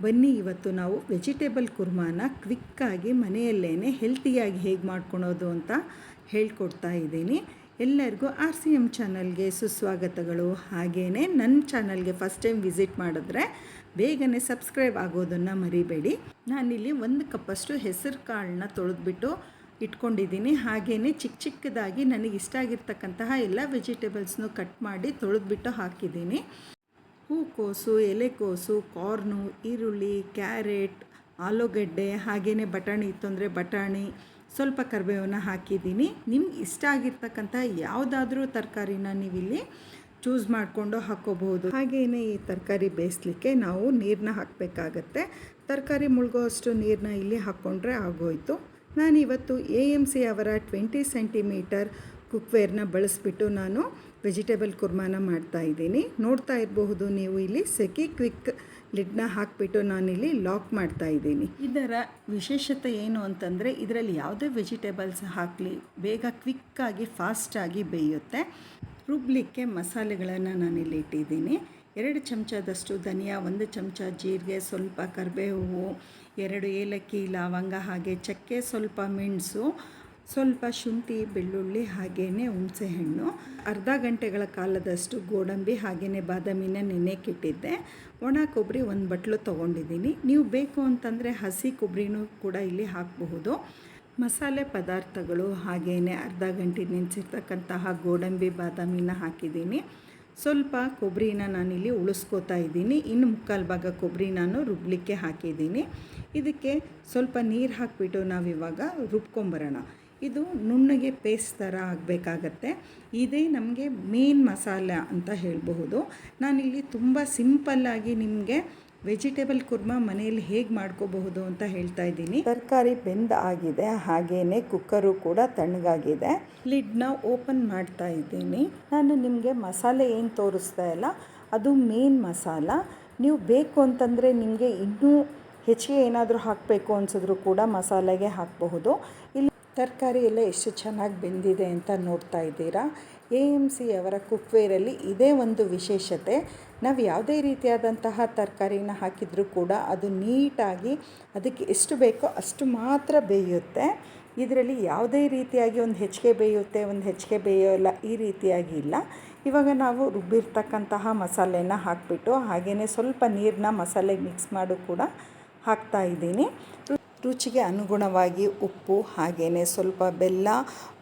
ಬನ್ನಿ ಇವತ್ತು ನಾವು ವೆಜಿಟೇಬಲ್ ಕುರ್ಮಾನ ಕ್ವಿಕ್ಕಾಗಿ ಮನೆಯಲ್ಲೇ ಹೆಲ್ತಿಯಾಗಿ ಹೇಗೆ ಮಾಡ್ಕೊಳೋದು ಅಂತ ಹೇಳ್ಕೊಡ್ತಾ ಇದ್ದೀನಿ. ಎಲ್ಲರಿಗೂ RCM ಚಾನಲ್ಗೆ ಸುಸ್ವಾಗತಗಳು. ಹಾಗೆಯೇ ನನ್ನ ಚಾನಲ್ಗೆ ಫಸ್ಟ್ ಟೈಮ್ ವಿಸಿಟ್ ಮಾಡಿದ್ರೆ ಬೇಗನೆ ಸಬ್ಸ್ಕ್ರೈಬ್ ಆಗೋದನ್ನು ಮರಿಬೇಡಿ. ನಾನಿಲ್ಲಿ 1 ಕಪ್ಪಷ್ಟು ಹೆಸರು ಕಾಳನ್ನ ತೊಳೆದ್ಬಿಟ್ಟು ಇಟ್ಕೊಂಡಿದ್ದೀನಿ. ಹಾಗೆಯೇ ಚಿಕ್ಕದಾಗಿ ನನಗೆ ಇಷ್ಟ ಆಗಿರ್ತಕ್ಕಂತಹ ಎಲ್ಲ ವೆಜಿಟೇಬಲ್ಸ್ನು ಕಟ್ ಮಾಡಿ ತೊಳೆದ್ಬಿಟ್ಟು ಹಾಕಿದ್ದೀನಿ. ಹೂಕೋಸು, ಎಲೆಕೋಸು, ಕಾರ್ನು, ಈರುಳ್ಳಿ, ಕ್ಯಾರೆಟ್, ಆಲೂಗಡ್ಡೆ, ಹಾಗೆಯೇ ಬಟಾಣಿ ಇತ್ತು ಅಂದರೆ ಬಟಾಣಿ, ಸ್ವಲ್ಪ ಕರಿಬೇವನ್ನ ಹಾಕಿದ್ದೀನಿ. ನಿಮ್ಗೆ ಇಷ್ಟ ಆಗಿರ್ತಕ್ಕಂಥ ಯಾವುದಾದ್ರೂ ತರಕಾರಿನ ನೀವಿಲ್ಲಿ ಚೂಸ್ ಮಾಡಿಕೊಂಡು ಹಾಕ್ಕೋಬಹುದು. ಹಾಗೆಯೇ ಈ ತರಕಾರಿ ಬೇಯಿಸ್ಲಿಕ್ಕೆ ನಾವು ನೀರನ್ನ ಹಾಕಬೇಕಾಗತ್ತೆ. ತರಕಾರಿ ಮುಳುಗೋ ಅಷ್ಟು ನೀರನ್ನ ಇಲ್ಲಿ ಹಾಕ್ಕೊಂಡ್ರೆ ಆಗೋಯಿತು. ನಾನಿವತ್ತು AMC ಅವರ 20 ಸೆಂಟಿಮೀಟರ್ ಕುಕ್ವೇರ್ನ ಬಳಸಿಬಿಟ್ಟು ನಾನು ವೆಜಿಟೇಬಲ್ ಕುರ್ಮಾನ ಮಾಡ್ತಾಯಿದ್ದೀನಿ. ನೋಡ್ತಾ ಇರಬಹುದು ನೀವು ಇಲ್ಲಿ ಸೆಕಿ ಕ್ವಿಕ್ ಲಿಡ್ನ ಹಾಕಿಬಿಟ್ಟು ನಾನಿಲ್ಲಿ ಲಾಕ್ ಮಾಡ್ತಾಯಿದ್ದೀನಿ. ಇದರ ವಿಶೇಷತೆ ಏನು ಅಂತಂದರೆ ಇದರಲ್ಲಿ ಯಾವುದೇ ವೆಜಿಟೇಬಲ್ಸ್ ಹಾಕಲಿ ಬೇಗ ಕ್ವಿಕ್ಕಾಗಿ ಫಾಸ್ಟಾಗಿ ಬೇಯುತ್ತೆ. ರುಬ್ಲಿಕ್ಕೆ ಮಸಾಲೆಗಳನ್ನು ನಾನಿಲ್ಲಿ ಇಟ್ಟಿದ್ದೀನಿ. 2 ಚಮಚದಷ್ಟು ಧನಿಯಾ, 1 ಚಮಚ ಜೀರಿಗೆ, ಸ್ವಲ್ಪ ಕರಿಬೇವು, 2 ಏಲಕ್ಕಿ, ಲವಂಗ, ಹಾಗೆ ಚಕ್ಕೆ, ಸ್ವಲ್ಪ ಮೆಣಸು, ಸ್ವಲ್ಪ ಶುಂಠಿ, ಬೆಳ್ಳುಳ್ಳಿ, ಹಾಗೆಯೇ ಹುಣಸೆಹಣ್ಣು, ಅರ್ಧ ಗಂಟೆಗಳ ಕಾಲದಷ್ಟು ಗೋಡಂಬಿ, ಹಾಗೆಯೇ ಬಾದಾಮಿನ ನೆನೆಕ್ಕಿಟ್ಟಿದ್ದೆ. ಒಣ ಕೊಬ್ಬರಿ 1 ಬಟ್ಲು ತೊಗೊಂಡಿದ್ದೀನಿ. ನೀವು ಬೇಕು ಅಂತಂದರೆ ಹಸಿ ಕೊಬ್ಬರಿನೂ ಕೂಡ ಇಲ್ಲಿ ಹಾಕಬಹುದು. ಮಸಾಲೆ ಪದಾರ್ಥಗಳು ಹಾಗೆಯೇ ಅರ್ಧ ಗಂಟೆ ನೆನೆಸಿರ್ತಕ್ಕಂತಹ ಗೋಡಂಬಿ, ಬಾದಾಮಿನ ಹಾಕಿದ್ದೀನಿ. ಸ್ವಲ್ಪ ಕೊಬ್ಬರಿನ ನಾನಿಲ್ಲಿ ಉಳಿಸ್ಕೋತಾ ಇದ್ದೀನಿ. ಇನ್ನು 3/4 ಭಾಗ ಕೊಬ್ಬರಿ ನಾನು ರುಬ್ಲಿಕ್ಕೆ ಹಾಕಿದ್ದೀನಿ. ಇದಕ್ಕೆ ಸ್ವಲ್ಪ ನೀರು ಹಾಕಿಬಿಟ್ಟು ನಾವಿವಾಗ ರುಬ್ಕೊಂಬರೋಣ. ಇದು ನುಣ್ಣಗೆ ಪೇಸ್ಟ್ ಥರ ಆಗಬೇಕಾಗತ್ತೆ. ಇದೇ ನಮಗೆ ಮೇನ್ ಮಸಾಲ ಅಂತ ಹೇಳಬಹುದು. ನಾನಿಲ್ಲಿ ತುಂಬ ಸಿಂಪಲ್ಲಾಗಿ ನಿಮಗೆ ವೆಜಿಟೇಬಲ್ ಕುರ್ಮಾ ಮನೆಯಲ್ಲಿ ಹೇಗೆ ಮಾಡ್ಕೋಬಹುದು ಅಂತ ಹೇಳ್ತಾ ಇದ್ದೀನಿ. ತರಕಾರಿ ಬೆಂದ ಆಗಿದೆ, ಹಾಗೆಯೇ ಕುಕ್ಕರು ಕೂಡ ತಣ್ಣಗಾಗಿದೆ. ಲಿಡ್ನ ಓಪನ್ ಮಾಡ್ತಾ ಇದ್ದೀನಿ. ನಾನು ನಿಮಗೆ ಮಸಾಲೆ ಏನು ತೋರಿಸ್ತಾ ಇಲ್ಲ ಅದು ಮೇನ್ ಮಸಾಲ. ನೀವು ಬೇಕು ಅಂತಂದರೆ ನಿಮಗೆ ಇನ್ನೂ ಹೆಚ್ಚಿಗೆ ಏನಾದರೂ ಹಾಕಬೇಕು ಅನಿಸಿದ್ರು ಕೂಡ ಮಸಾಲೆಗೆ ಹಾಕಬಹುದು. ಇಲ್ಲಿ ತರಕಾರಿ ಎಲ್ಲ ಎಷ್ಟು ಚೆನ್ನಾಗಿ ಬೆಂದಿದೆ ಅಂತ ನೋಡ್ತಾ ಇದ್ದೀರಾ. AMC ಅವರ ಕುಕ್ವೇರಲ್ಲಿ ಇದೇ ಒಂದು ವಿಶೇಷತೆ. ನಾವು ಯಾವುದೇ ರೀತಿಯಾದಂತಹ ತರಕಾರಿನ ಹಾಕಿದರೂ ಕೂಡ ಅದು ನೀಟಾಗಿ ಅದಕ್ಕೆ ಎಷ್ಟು ಬೇಕೋ ಅಷ್ಟು ಮಾತ್ರ ಬೇಯುತ್ತೆ. ಇದರಲ್ಲಿ ಯಾವುದೇ ರೀತಿಯಾಗಿ ಒಂದು ಹೆಚ್ಚಿಗೆ ಬೇಯುತ್ತೆ, ಒಂದು ಹೆಚ್ಚಿಗೆ ಬೇಯೋಲ್ಲ, ಈ ರೀತಿಯಾಗಿ ಇಲ್ಲ. ಇವಾಗ ನಾವು ರುಬ್ಬಿರ್ತಕ್ಕಂತಹ ಮಸಾಲೆನ ಹಾಕಿಬಿಟ್ಟು ಹಾಗೆಯೇ ಸ್ವಲ್ಪ ನೀರನ್ನ ಮಸಾಲೆಗೆ ಮಿಕ್ಸ್ ಮಾಡು ಕೂಡ ಹಾಕ್ತಾ ಇದ್ದೀನಿ. ರುಚಿಗೆ ಅನುಗುಣವಾಗಿ ಉಪ್ಪು, ಹಾಗೆಯೇ ಸ್ವಲ್ಪ ಬೆಲ್ಲ,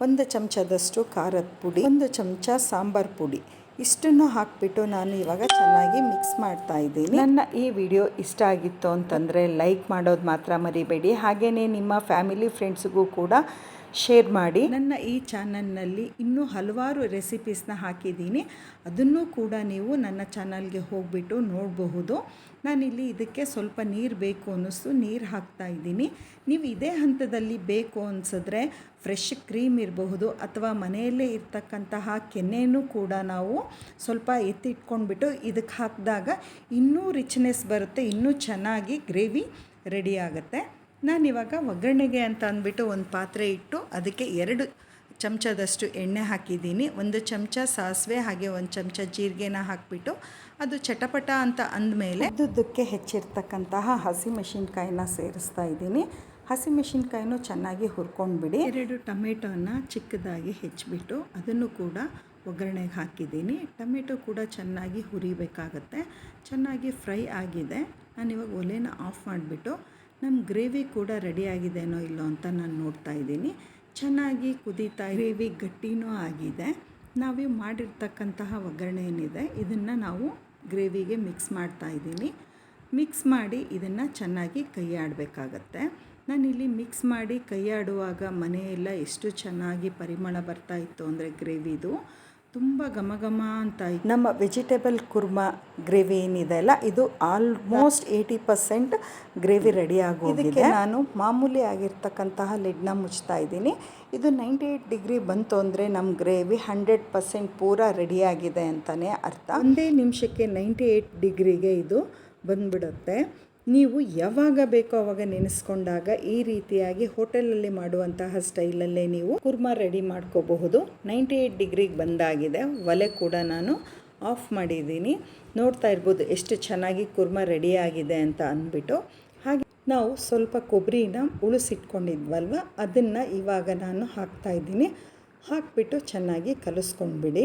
1 ಚಮಚದಷ್ಟು ಖಾರದ ಪುಡಿ, 1 ಚಮಚ ಸಾಂಬಾರು ಪುಡಿ, ಇಷ್ಟನ್ನು ಹಾಕಿಬಿಟ್ಟು ನಾನು ಇವಾಗ ಚೆನ್ನಾಗಿ ಮಿಕ್ಸ್ ಮಾಡ್ತಾ ಇದ್ದೀನಿ. ನನ್ನ ಈ ವಿಡಿಯೋ ಇಷ್ಟ ಆಗಿತ್ತು ಅಂತಂದರೆ ಲೈಕ್ ಮಾಡೋದು ಮಾತ್ರ ಮರಿಬೇಡಿ. ಹಾಗೆಯೇ ನಿಮ್ಮ ಫ್ಯಾಮಿಲಿ ಫ್ರೆಂಡ್ಸ್ಗೂ ಕೂಡ ಶೇರ್ ಮಾಡಿ. ನನ್ನ ಈ ಚಾನಲ್ನಲ್ಲಿ ಇನ್ನೂ ಹಲವಾರು ರೆಸಿಪೀಸ್ನ ಹಾಕಿದ್ದೀನಿ. ಅದನ್ನು ಕೂಡ ನೀವು ನನ್ನ ಚಾನಲ್ಗೆ ಹೋಗಿಬಿಟ್ಟು ನೋಡಬಹುದು. ನಾನಿಲ್ಲಿ ಇದಕ್ಕೆ ಸ್ವಲ್ಪ ನೀರು ಬೇಕು ಅನ್ನಿಸ್ತು, ನೀರು ಹಾಕ್ತಾ ಇದ್ದೀನಿ. ನೀವು ಇದೇ ಹಂತದಲ್ಲಿ ಬೇಕು ಅನಿಸಿದ್ರೆ ಫ್ರೆಶ್ ಕ್ರೀಮ್ ಇರಬಹುದು ಅಥವಾ ಮನೆಯಲ್ಲೇ ಇರ್ತಕ್ಕಂತಹ ಕೆನೆಯೂ ಕೂಡ ನಾವು ಸ್ವಲ್ಪ ಎತ್ತಿಟ್ಕೊಂಡ್ಬಿಟ್ಟು ಇದಕ್ಕೆ ಹಾಕಿದಾಗ ಇನ್ನೂ ರಿಚ್ನೆಸ್ ಬರುತ್ತೆ, ಇನ್ನೂ ಚೆನ್ನಾಗಿ ಗ್ರೇವಿ ರೆಡಿ ಆಗುತ್ತೆ. ನಾನಿವಾಗ ಒಗ್ಗರಣೆಗೆ ಅಂತ ಅಂದ್ಬಿಟ್ಟು ಒಂದು ಪಾತ್ರೆ ಇಟ್ಟು ಅದಕ್ಕೆ 2 ಚಮಚದಷ್ಟು ಎಣ್ಣೆ ಹಾಕಿದ್ದೀನಿ. 1 ಚಮಚ ಸಾಸಿವೆ, ಹಾಗೆ 1 ಚಮಚ ಜೀರಿಗೆನ ಹಾಕಿಬಿಟ್ಟು ಅದು ಚಟಪಟ ಅಂತ ಅಂದಮೇಲೆ ಉದ್ದುದ್ದಕ್ಕೆ ಹೆಚ್ಚಿರ್ತಕ್ಕಂತಹ ಹಸಿಮೆಣಸಿನ್ಕಾಯಿನ ಸೇರಿಸ್ತಾ ಇದ್ದೀನಿ. ಹಸಿಮೆಣಸಿನ್ಕಾಯಿನೂ ಚೆನ್ನಾಗಿ ಹುರ್ಕೊಂಡ್ಬಿಡಿ. 2 ಟೊಮೆಟೊನ ಚಿಕ್ಕದಾಗಿ ಹೆಚ್ಚಿಬಿಟ್ಟು ಅದನ್ನು ಕೂಡ ಒಗ್ಗರಣೆಗೆ ಹಾಕಿದ್ದೀನಿ. ಟೊಮೆಟೊ ಕೂಡ ಚೆನ್ನಾಗಿ ಹುರಿಬೇಕಾಗತ್ತೆ. ಚೆನ್ನಾಗಿ ಫ್ರೈ ಆಗಿದೆ. ನಾನಿವಾಗ ಒಲೆನ ಆಫ್ ಮಾಡಿಬಿಟ್ಟು ನಮ್ಮ ಗ್ರೇವಿ ಕೂಡ ರೆಡಿಯಾಗಿದೆನೋ ಇಲ್ಲೋ ಅಂತ ನಾನು ನೋಡ್ತಾ ಇದ್ದೀನಿ. ಚೆನ್ನಾಗಿ ಕುದೀತಾ ಗ್ರೇವಿ ಗಟ್ಟಿನೂ ಆಗಿದೆ. ನಾವು ಮಾಡಿರ್ತಕ್ಕಂತಹ ಒಗ್ಗರಣೆ ಏನಿದೆ ಇದನ್ನು ನಾವು ಗ್ರೇವಿಗೆ ಮಿಕ್ಸ್ ಮಾಡ್ತಾ ಇದ್ದೀನಿ. ಮಿಕ್ಸ್ ಮಾಡಿ ಇದನ್ನು ಚೆನ್ನಾಗಿ ಕೈಯಾಡಬೇಕಾಗತ್ತೆ. ನಾನಿಲ್ಲಿ ಮಿಕ್ಸ್ ಮಾಡಿ ಕೈಯಾಡುವಾಗ ಮನೆಯೆಲ್ಲ ಎಷ್ಟು ಚೆನ್ನಾಗಿ ಪರಿಮಳ ಬರ್ತಾ ಇತ್ತು ಅಂದರೆ ಗ್ರೇವಿದು ತುಂಬ ಘಮ ಘಮ ಅಂತ ಇತ್ತು. ನಮ್ಮ ವೆಜಿಟೇಬಲ್ ಕುರ್ಮಾ ಗ್ರೇವಿ ಏನಿದೆ ಅಲ್ಲ ಇದು ಆಲ್ಮೋಸ್ಟ್ 80% ಗ್ರೇವಿ ರೆಡಿ ಆಗೋಗಿದೆ. ನಾನು ಮಾಮೂಲಿ ಆಗಿರ್ತಕ್ಕಂತಹ ಲಿಡ್ನ ಮುಚ್ತಾ ಇದ್ದೀನಿ. ಇದು 98 ಡಿಗ್ರಿ ಬಂತು ಅಂದರೆ ನಮ್ಮ ಗ್ರೇವಿ 100% ಪೂರ ರೆಡಿಯಾಗಿದೆ ಅಂತಲೇ ಅರ್ಥ. 1 ನಿಮಿಷಕ್ಕೆ 98 ಡಿಗ್ರಿಗೆ ಇದು ಬಂದುಬಿಡುತ್ತೆ. ನೀವು ಯಾವಾಗ ಬೇಕೋ ಆವಾಗ ನೆನೆಸ್ಕೊಂಡಾಗ ಈ ರೀತಿಯಾಗಿ ಹೋಟೆಲಲ್ಲಿ ಮಾಡುವಂತಹ ಸ್ಟೈಲಲ್ಲೇ ನೀವು ಕುರ್ಮಾ ರೆಡಿ ಮಾಡ್ಕೋಬಹುದು. 98 ಡಿಗ್ರಿಗೆ ಬಂದಾಗಿದೆ. ಒಲೆ ಕೂಡ ನಾನು ಆಫ್ ಮಾಡಿದ್ದೀನಿ. ನೋಡ್ತಾ ಇರ್ಬೋದು ಎಷ್ಟು ಚೆನ್ನಾಗಿ ಕುರ್ಮ ರೆಡಿಯಾಗಿದೆ ಅಂತ ಅಂದ್ಬಿಟ್ಟು. ಹಾಗೆ ನಾವು ಸ್ವಲ್ಪ ಕೊಬ್ಬರಿನ ಉಳಿಸಿಟ್ಕೊಂಡಿದ್ವಲ್ವ, ಅದನ್ನು ಇವಾಗ ನಾನು ಹಾಕ್ತಾಯಿದ್ದೀನಿ. ಹಾಕಿಬಿಟ್ಟು ಚೆನ್ನಾಗಿ ಕಲಿಸ್ಕೊಂಡ್ಬಿಡಿ.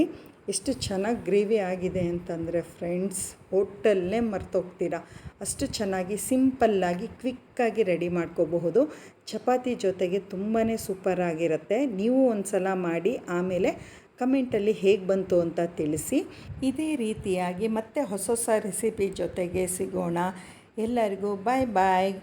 ಎಷ್ಟು ಚೆನ್ನಾಗಿ ಗ್ರೇವಿ ಆಗಿದೆ ಅಂತಂದರೆ ಫ್ರೆಂಡ್ಸ್, ಹೋಟೆಲ್ನೇ ಮರ್ತೋಗ್ತೀರಾ. ಅಷ್ಟು ಚೆನ್ನಾಗಿ ಸಿಂಪಲ್ಲಾಗಿ ಕ್ವಿಕ್ಕಾಗಿ ರೆಡಿ ಮಾಡ್ಕೋಬಹುದು. ಚಪಾತಿ ಜೊತೆಗೆ ತುಂಬಾ ಸೂಪರಾಗಿರುತ್ತೆ. ನೀವು ಒಂದು ಸಲ ಮಾಡಿ ಆಮೇಲೆ ಕಮೆಂಟಲ್ಲಿ ಹೇಗೆ ಬಂತು ಅಂತ ತಿಳಿಸಿ. ಇದೇ ರೀತಿಯಾಗಿ ಮತ್ತೆ ಹೊಸ ಹೊಸ ರೆಸಿಪಿ ಜೊತೆಗೆ ಸಿಗೋಣ. ಎಲ್ಲರಿಗೂ ಬಾಯ್ ಬಾಯ್.